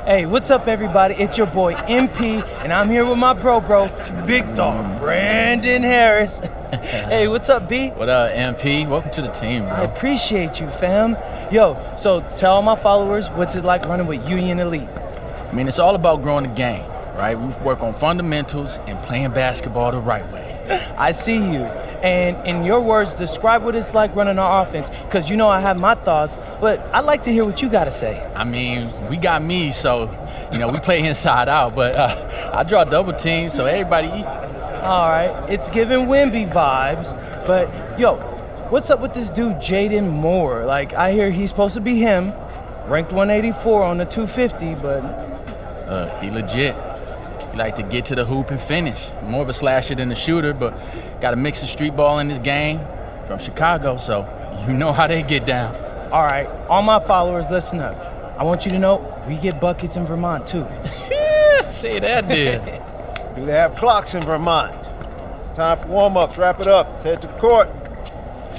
Hey, what's up, everybody? It's your boy MP, and I'm here with my bro, Big Dog Brandon Harris. Hey, what's up, B? What up, MP? Welcome to the team, bro. I appreciate you, fam. Yo, so tell all my followers, what's it like running with Union Elite? I mean, it's all about growing the game, right? We work on fundamentals and playing basketball the right way. I see you. And in your words, describe what it's like running our offense, because you know I have my thoughts, but I'd like to hear what you got to say. I mean, we got me, so, we play inside out, but I draw double teams, so everybody eat. All right, it's giving Wimby vibes, but yo, what's up with this dude, Jaden Moore? Like, I hear he's supposed to be him, ranked 184 on the 250, but... He legit. He like to get to the hoop and finish. More of a slasher than a shooter, but got a mix of street ball in this game from Chicago, so you know how they get down. All right, all my followers, listen up. I want you to know we get buckets in Vermont, too. Say that, dude. Do they have clocks in Vermont? Time for warm-ups. Wrap it up. Let's head to the court.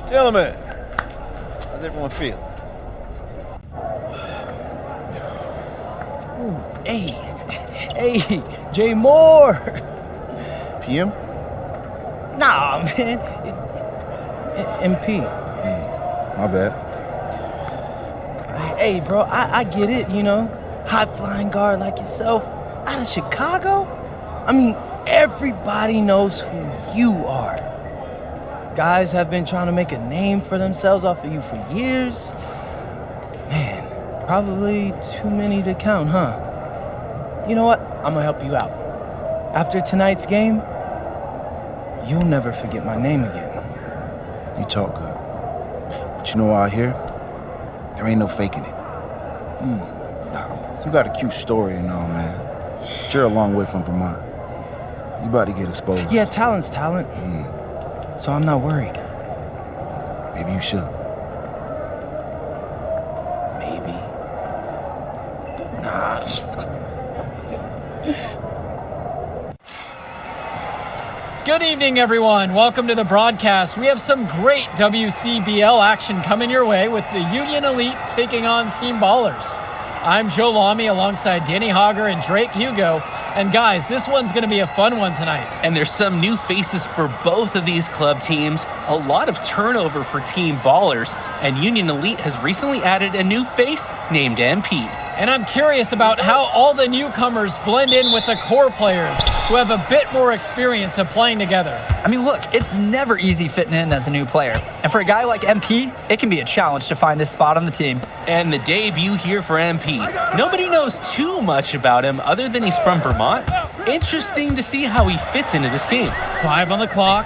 Gentlemen, how's everyone feel? Hey, Jay Moore. PM? Nah, man. MP. My bad. Hey, bro, I get it, high-flying guard like yourself out of Chicago. I mean, everybody knows who you are. Guys have been trying to make a name for themselves off of you for years. Man, probably too many to count, huh? You know what? I'm gonna help you out. After tonight's game, you'll never forget my name again. You talk good. But you know out here, there ain't no faking it. Now, you got a cute story and all, man. But you're a long way from Vermont. You about to get exposed. Yeah, talent's talent. So I'm not worried. Maybe you should. Maybe. But nah. Good evening, everyone. Welcome to the broadcast. We have some great WCBL action coming your way with the Union Elite taking on Team Ballers. I'm Joe Lamy alongside Danny Hogger and Drake Hugo. And guys, this one's going to be a fun one tonight. And there's some new faces for both of these club teams, a lot of turnover for Team Ballers, and Union Elite has recently added a new face named MP. And I'm curious about how all the newcomers blend in with the core players who have a bit more experience of playing together. I mean, look, it's never easy fitting in as a new player. And for a guy like MP, it can be a challenge to find his spot on the team. And the debut here for MP. Nobody knows too much about him other than he's from Vermont. Interesting to see how he fits into this team. 5 on the clock.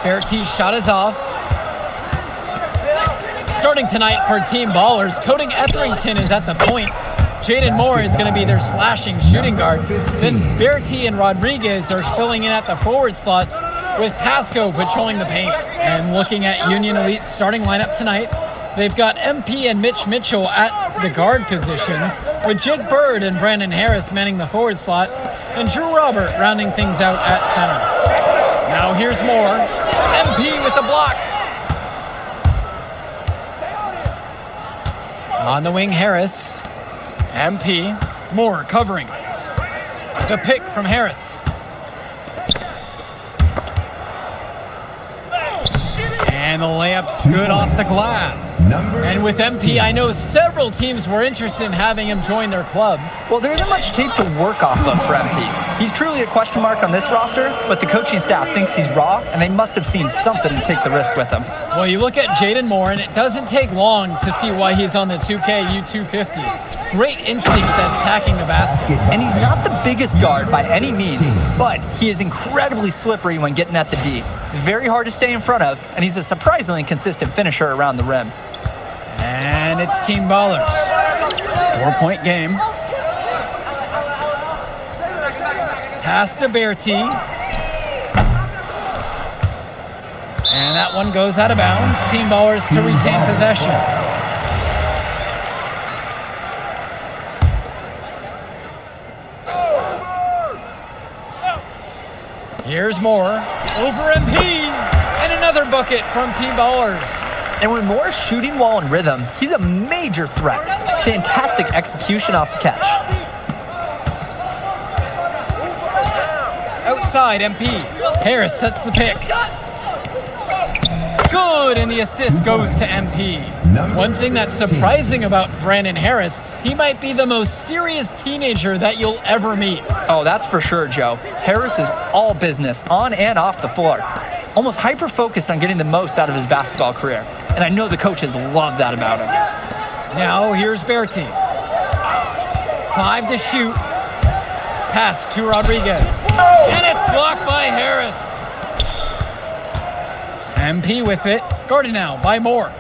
Bertie's shot is off. Starting tonight for Team Ballers, Cody Etherington is at the point. Jaden Moore is going to be their slashing shooting guard. Then Bertie and Rodriguez are filling in at the forward slots with Pasco patrolling the paint. And looking at Union Elite's starting lineup tonight, they've got MP and Mitch Mitchell at the guard positions, with Jake Bird and Brandon Harris manning the forward slots, and Drew Robert rounding things out at center. Now here's Moore. MP with the block. On the wing, Harris. MP. Moore covering. The pick from Harris. And the layup's good off the glass. And with MP, I know several teams were interested in having him join their club. Well, there isn't much tape to work off of for MP. He's truly a question mark on this roster, but the coaching staff thinks he's raw, and they must have seen something to take the risk with him. Well, you look at Jaden Moore, and it doesn't take long to see why he's on the 2K U250. Great instincts at attacking the basket. And he's not the biggest guard by any means, but he is incredibly slippery when getting at the D. He's very hard to stay in front of, and he's a surprisingly consistent finisher around the rim. And it's Team Ballers. 4-point game. Pass to Bertie. And that one goes out of bounds. Team Ballers to retain possession. Here's Moore. Over MP. And another bucket from Team Ballers. And when Moore's shooting while in rhythm, he's a major threat. Fantastic execution off the catch. Outside, MP. Harris sets the pick. Good, and the assist goes to MP. One thing that's surprising about Brandon Harris, he might be the most serious teenager that you'll ever meet. Oh, that's for sure, Joe. Harris is all business, on and off the floor. Almost hyper-focused on getting the most out of his basketball career. And I know the coaches love that about him. Now here's Berti. 5 to shoot. Pass to Rodriguez. And it's blocked by Harris. MP with it. Guarded now by Moore.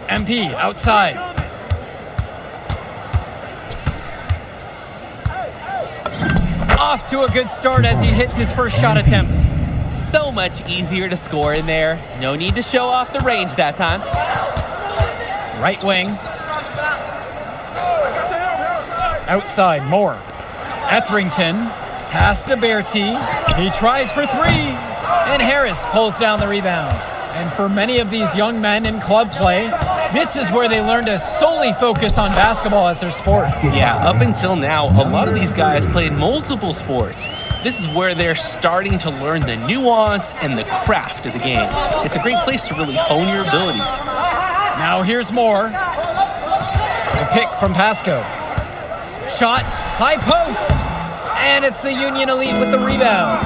MP outside. Off to a good start as he hits his first shot attempt. So much easier to score in there. No need to show off the range that time. Right wing. Outside, Moore. Etherington. Pass to Berti. He tries for 3. And Harris pulls down the rebound. And for many of these young men in club play, this is where they learn to solely focus on basketball as their sport. Yeah, up until now, a lot of these guys played multiple sports. This is where they're starting to learn the nuance and the craft of the game. It's a great place to really hone your abilities. Now here's Moore. The pick from Pasco. Shot, high post. And it's the Union Elite with the rebound.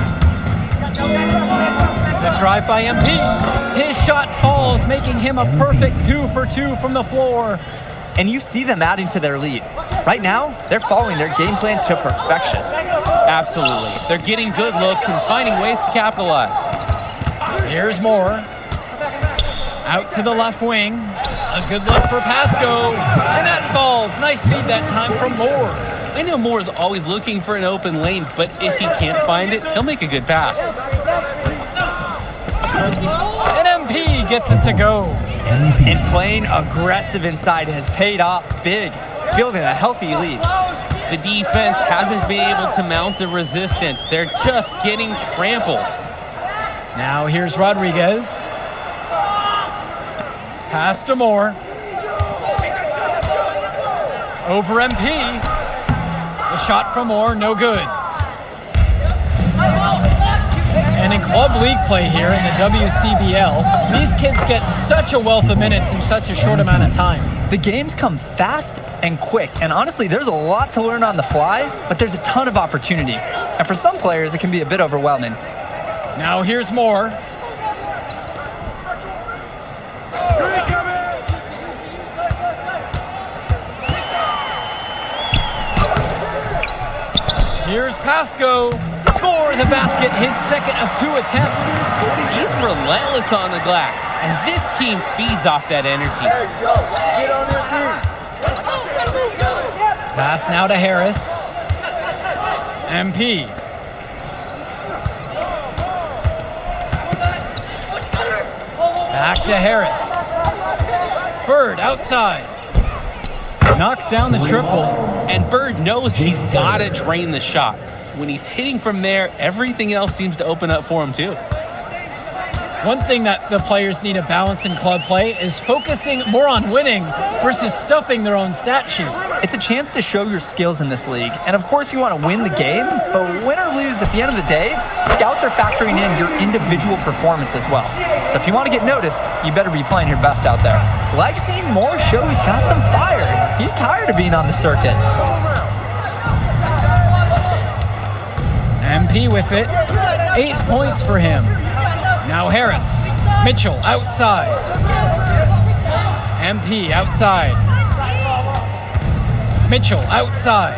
The drive by MP. His shot falls, making him a perfect 2 for 2 from the floor. And you see them adding to their lead. Right now, they're following their game plan to perfection. Absolutely. They're getting good looks and finding ways to capitalize. Here's Moore. Out to the left wing. A good look for Pasco. And that falls. Nice feed that time from Moore. I know Moore is always looking for an open lane, but if he can't find it, he'll make a good pass. And MP gets it to go. And playing aggressive inside has paid off big, building a healthy lead. The defense hasn't been able to mount a resistance. They're just getting trampled. Now here's Rodriguez. Pass to Moore. Over MP. The shot from Moore, no good. And in club league play here in the WCBL, these kids get such a wealth of minutes in such a short amount of time. The games come fast and quick, and honestly, there's a lot to learn on the fly, but there's a ton of opportunity. And for some players, it can be a bit overwhelming. Now here's Moore. Here's Pasco. Score the basket, his second of 2 attempts. He's relentless on the glass, and this team feeds off that energy. Pass now to Harris. MP. Back to Harris. Bird outside. Knocks down the triple. And Bird knows he's got to drain the shot. When he's hitting from there, everything else seems to open up for him too. One thing that the players need to balance in club play is focusing more on winning versus stuffing their own stat sheet. It's a chance to show your skills in this league. And of course you want to win the game, but win or lose, at the end of the day, scouts are factoring in your individual performance as well. So if you want to get noticed, you better be playing your best out there. Like seeing Moore show he's got some fire. He's tired of being on the circuit. MP with it. 8 points for him. Now Harris. Mitchell outside. MP outside. Mitchell outside.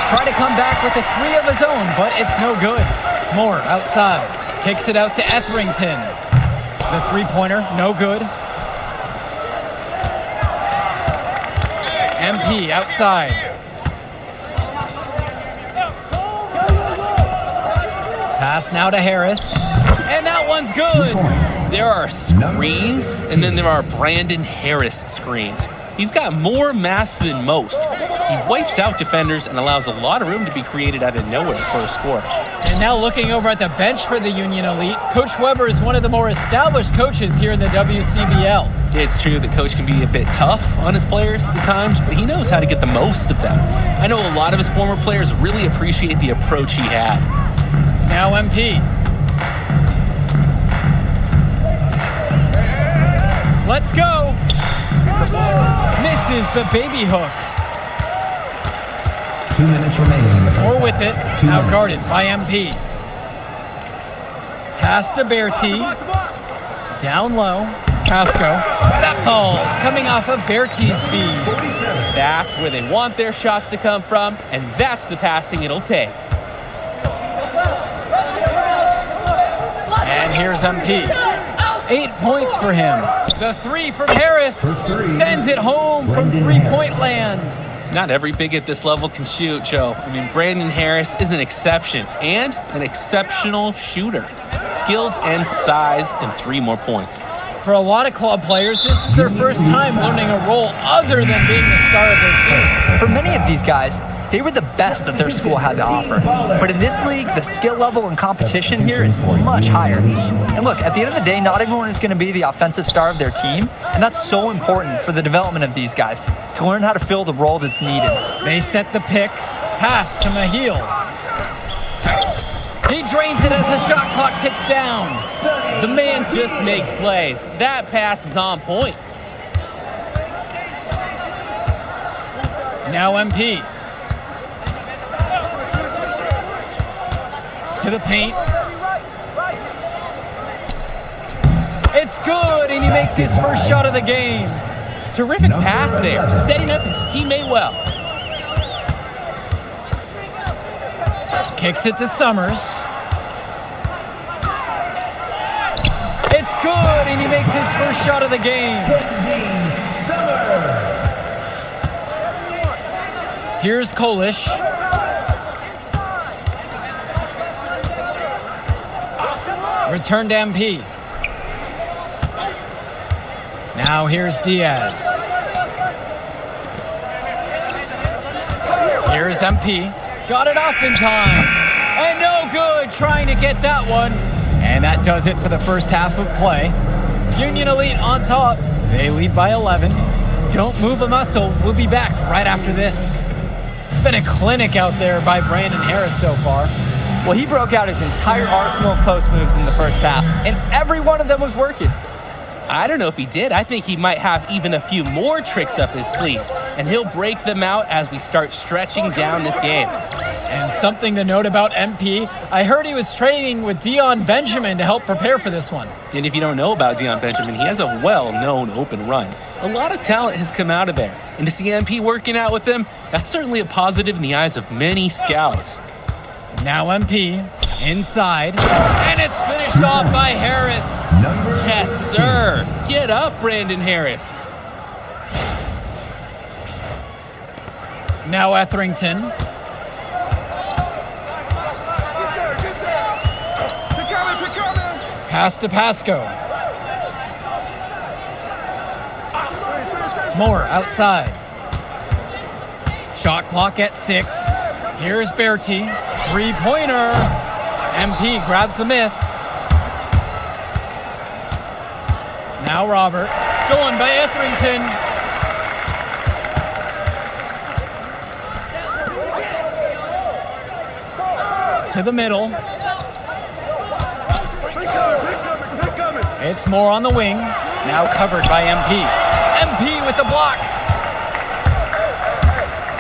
Try to come back with a 3 of his own, but it's no good. Moore outside. Kicks it out to Etherington. The 3-pointer, no good. MP outside. Pass now to Harris. And that one's good. There are screens, and then there are Brandon Harris screens. He's got more mass than most. He wipes out defenders and allows a lot of room to be created out of nowhere for a score. And now looking over at the bench for the Union Elite, Coach Weber is one of the more established coaches here in the WCBL. It's true that Coach can be a bit tough on his players at times, but he knows how to get the most of them. I know a lot of his former players really appreciate the approach he had. Now MP. Let's go. Misses the baby hook. 2 minutes remaining in the first Or with it, half. 2 now minutes. guarded by MP. Pass to Berti. Down low. Pasco. That falls, coming off of Berti's feed. That's where they want their shots to come from, and that's the passing it'll take. And here's MP. 8 points for him. The three from Harris sends it home from three-point land. Not every big at this level can shoot, Joe. I mean, Brandon Harris is an exception and an exceptional shooter. Skills and size and 3 more points. For a lot of club players, this is their first time learning a role other than being the star of their team. For many of these guys, they were the best that their school had to offer. But in this league, the skill level and competition here is much higher. And look, at the end of the day, not everyone is going to be the offensive star of their team, and that's so important for the development of these guys, to learn how to fill the role that's needed. They set the pick. Pass to Mahil. He drains it as the shot clock ticks down. The man just makes plays. That pass is on point. Now MP. To the paint. It's good, and he makes his first shot of the game. Terrific pass there, setting up his teammate well. Kicks it to Summers. It's good, and he makes his first shot of the game. Here's Kolish. Return to MP. Now here's Diaz. Here's MP. Got it off in time. And no good trying to get that one. And that does it for the first half of play. Union Elite on top. They lead by 11. Don't move a muscle. We'll be back right after this. It's been a clinic out there by Brandon Harris so far. Well, he broke out his entire arsenal of post moves in the first half, and every one of them was working. I don't know if he did. I think he might have even a few more tricks up his sleeve, and he'll break them out as we start stretching down this game. And something to note about MP, I heard he was training with Dion Benjamin to help prepare for this one. And if you don't know about Dion Benjamin, he has a well-known open run. A lot of talent has come out of there, and to see MP working out with him, that's certainly a positive in the eyes of many scouts. Now MP, inside, and it's finished off by Harris. Yes, sir. Get up, Brandon Harris. Now Etherington. Pass to Pasco. Moore outside. Shot clock at 6. Here's Berti. Three-pointer. MP grabs the miss. Now Robert. Stolen by Etherington. To the middle. It's Moore on the wing. Now covered by MP. MP with the block.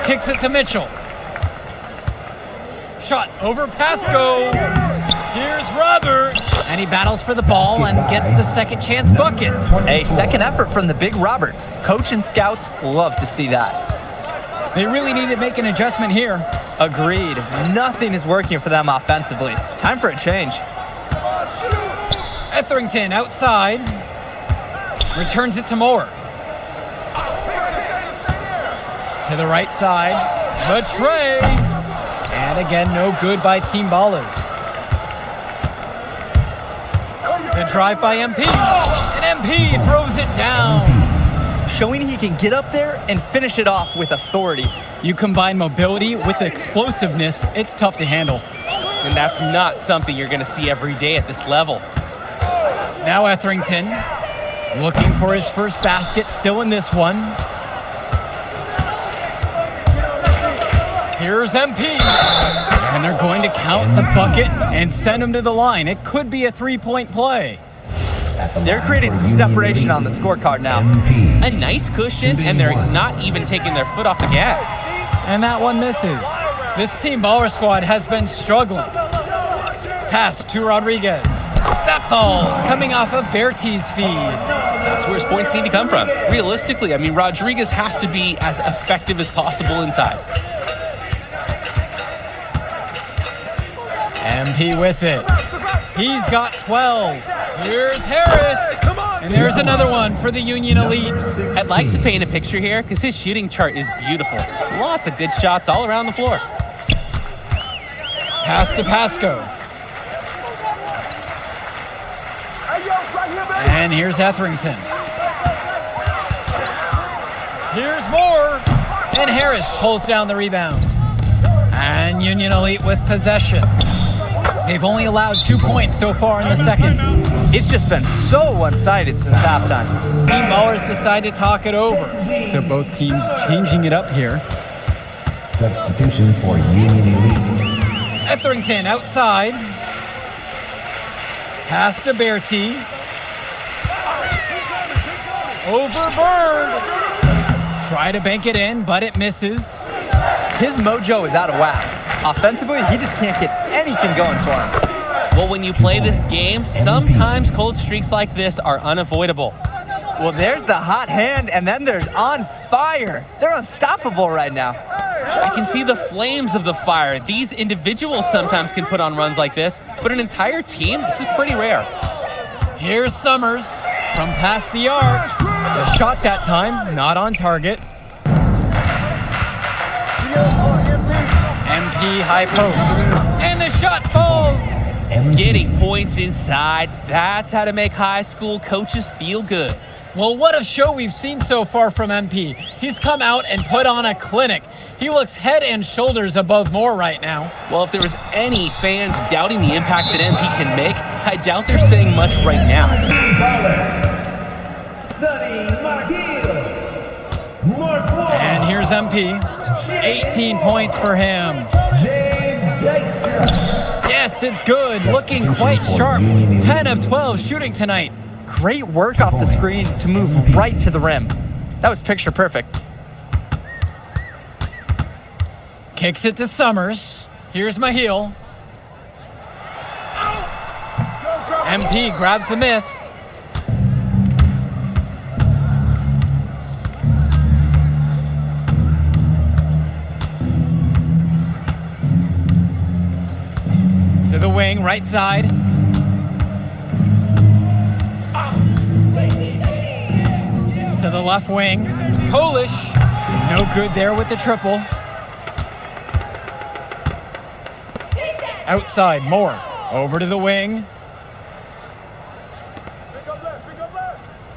Kicks it to Mitchell. Shot over Pasco. Here's Robert. And he battles for the ball and gets the second chance bucket. A second effort from the big Robert. Coach and scouts love to see that. They really need to make an adjustment here. Agreed. Nothing is working for them offensively. Time for a change. Etherington outside. Returns it to Moore. To the right side. The tray. And again, no good by Team Ballers. The drive by MP. And MP throws it down. showing he can get up there and finish it off with authority. You combine mobility with explosiveness, it's tough to handle. And that's not something you're going to see every day at this level. Now Etherington looking for his first basket, still in this one. Here's MP. And they're going to count the bucket and send him to the line. It could be a three-point play. They're creating some separation on the scorecard now. A nice cushion, and they're not even taking their foot off the gas. And that one misses. This Team Baller squad has been struggling. Pass to Rodriguez. That falls, coming off of Bertie's feed. That's where his points need to come from. Realistically, I mean, Rodriguez has to be as effective as possible inside. MP with it. He's got 12. Here's Harris. And there's another one for the Union Elite. I'd like to paint a picture here because his shooting chart is beautiful. Lots of good shots all around the floor. Pass to Pasco. And here's Etherington. Here's Moore. And Harris pulls down the rebound. And Union Elite with possession. They've only allowed 2 points so far in the second. It's just been so one-sided since halftime. Team Ballers decide to talk it over. So both teams changing it up here. Substitution for Union Elite. Etherington outside. Pass to Bertie. Over Bird. Try to bank it in, but it misses. His mojo is out of whack. Offensively, he just can't get anything going for him. Well, when you play this game, sometimes cold streaks like this are unavoidable. Well, there's the hot hand, and then there's on fire. They're unstoppable right now. I can see the flames of the fire. These individuals sometimes can put on runs like this, but an entire team, this is pretty rare. Here's Summers from past the arc. The shot that time, not on target. MP high post. And the shot falls. Getting points inside, that's how to make high school coaches feel good. Well, what a show we've seen so far from MP. He's come out and put on a clinic. He looks head and shoulders above Moore right now. Well, if there was any fans doubting the impact that MP can make, I doubt they're saying much right now. And here's MP. 18 points for him. Yes, it's good. Looking quite sharp. 10 of 12 shooting tonight. Great work off the screen to move right to the rim. That was picture perfect. Kicks it to Summers. Here's Mahil. MP grabs the miss. To the wing, right side. To the left wing. Polish. No good there with the triple. Outside, Moore. Over to the wing.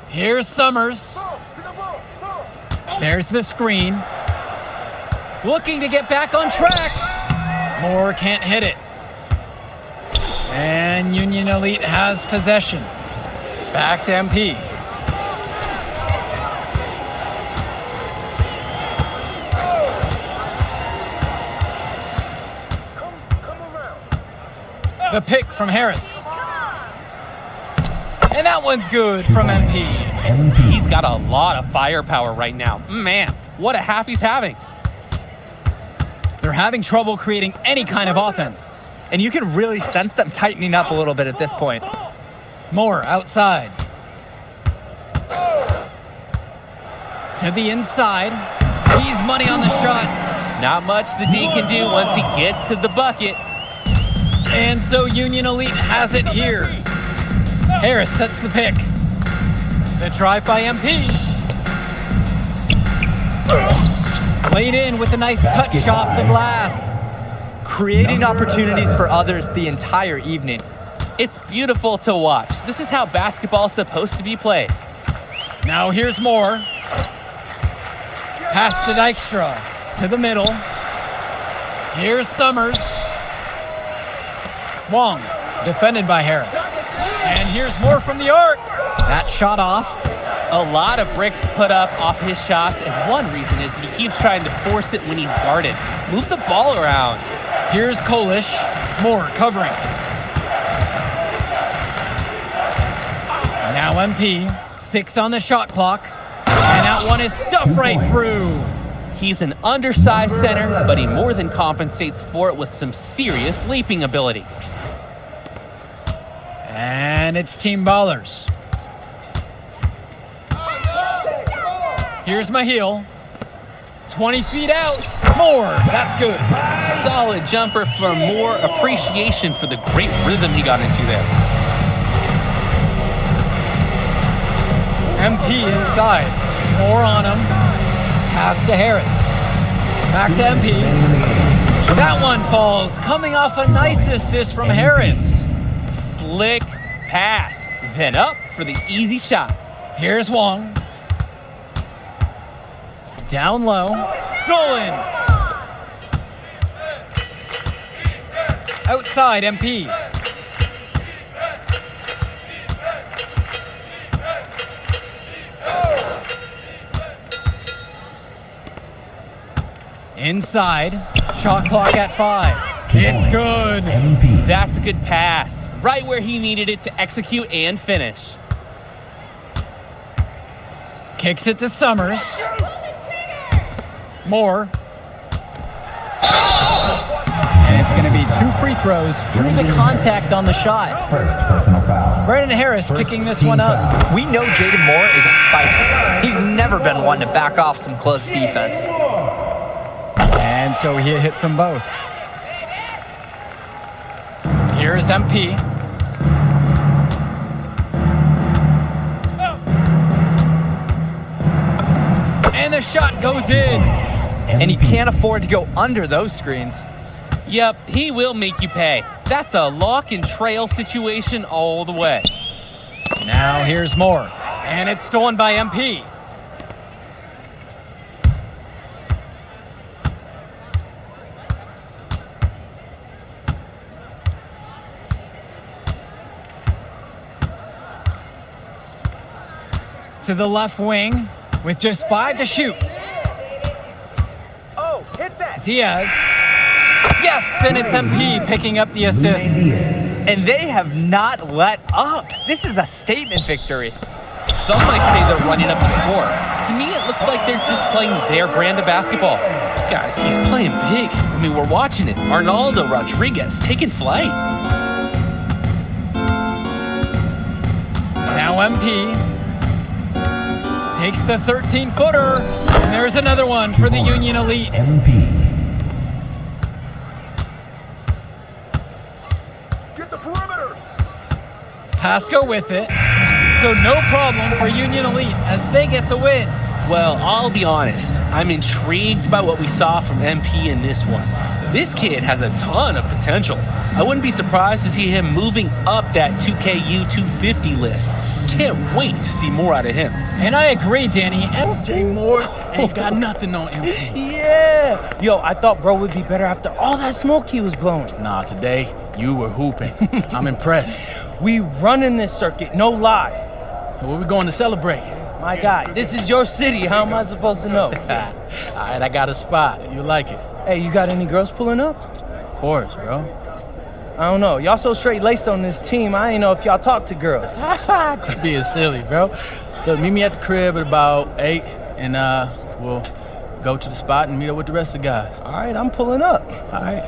Here's Summers. There's the screen. Looking to get back on track. Moore can't hit it. And Union Elite has possession. Back to MP. The pick from Harris. And that one's good from MP. He's got a lot of firepower right now. Man, what a half he's having. They're having trouble creating any kind of offense. And you can really sense them tightening up a little bit at this point. Moore outside. To the inside. He's money on the shots. Not much the D can do once he gets to the bucket. And so Union Elite has it here. Harris sets the pick. The drive by MP. Laid in with a nice touch off the glass. Creating opportunities for others the entire evening. It's beautiful to watch. This is how basketball's supposed to be played. Now here's Moore. Pass to Dykstra. To the middle. Here's Summers. Wong, defended by Harris. And here's more from the arc. That shot off. A lot of bricks put up off his shots, and one reason is that he keeps trying to force it when he's guarded. Move the ball around. Here's Kolish. Moore covering. Now MP. 6 on the shot clock. And that one is stuffed right through. He's an undersized center, but he more than compensates for it with some serious leaping ability. And it's Team Ballers. Here's Mahil. 20 feet out. Moore. That's good. Solid jumper for more appreciation for the great rhythm he got into there. MP inside. Moore on him. Pass to Harris. Back to MP. That one falls. Coming off a nice assist from Harris. Slick pass. Then up for the easy shot. Here's Wong. Down low. Stolen. Outside MP. Inside. Shot clock at 5. It's good. That's a good pass. Right where he needed it to execute and finish. Kicks it to Summers. Moore. And it's going to be 2 free throws through the contact on the shot. First personal foul. Brandon Harris picking this one up. We know Jaden Moore is a fighter. He's never been one to back off some close defense. And so he hits them both. Here's MP. And the shot goes in. And he can't afford to go under those screens. Yep, he will make you pay. That's a lock and trail situation all the way. Now here's Moore. And it's stolen by MP. To the left wing with just 5 to shoot. Oh, hit that. Diaz. Yes, and it's MP picking up the assist. And they have not let up. This is a statement victory. Some might say they're running up the score. To me, it looks like they're just playing their brand of basketball. Guys, he's playing big. I mean, we're watching it. Arnaldo Rodriguez taking flight. Now MP takes the 13-footer. And there's another one for the Union Elite. MP. Get the perimeter. Pasco with it. So no problem for Union Elite as they get the win. Well, I'll be honest. I'm intrigued by what we saw from MP in this one. This kid has a ton of potential. I wouldn't be surprised to see him moving up that 2KU 250 list. Can't wait to see more out of him. And I agree, Danny. MJ Moore ain't got nothing on MP. Yeah. Yo, I thought bro would be better after all that smoke he was blowing. Nah, today, you were hooping. I'm impressed. We running this circuit, no lie. Where we going to celebrate? My guy, this is your city. How am I supposed to know? All right, I got a spot. You like it? Hey, you got any girls pulling up? Of course, bro. I don't know. Y'all so straight-laced on this team, I ain't know if y'all talk to girls. Quit being silly, bro. Look, meet me at the crib at about 8, and we'll go to the spot and meet up with the rest of the guys. All right, I'm pulling up. All right.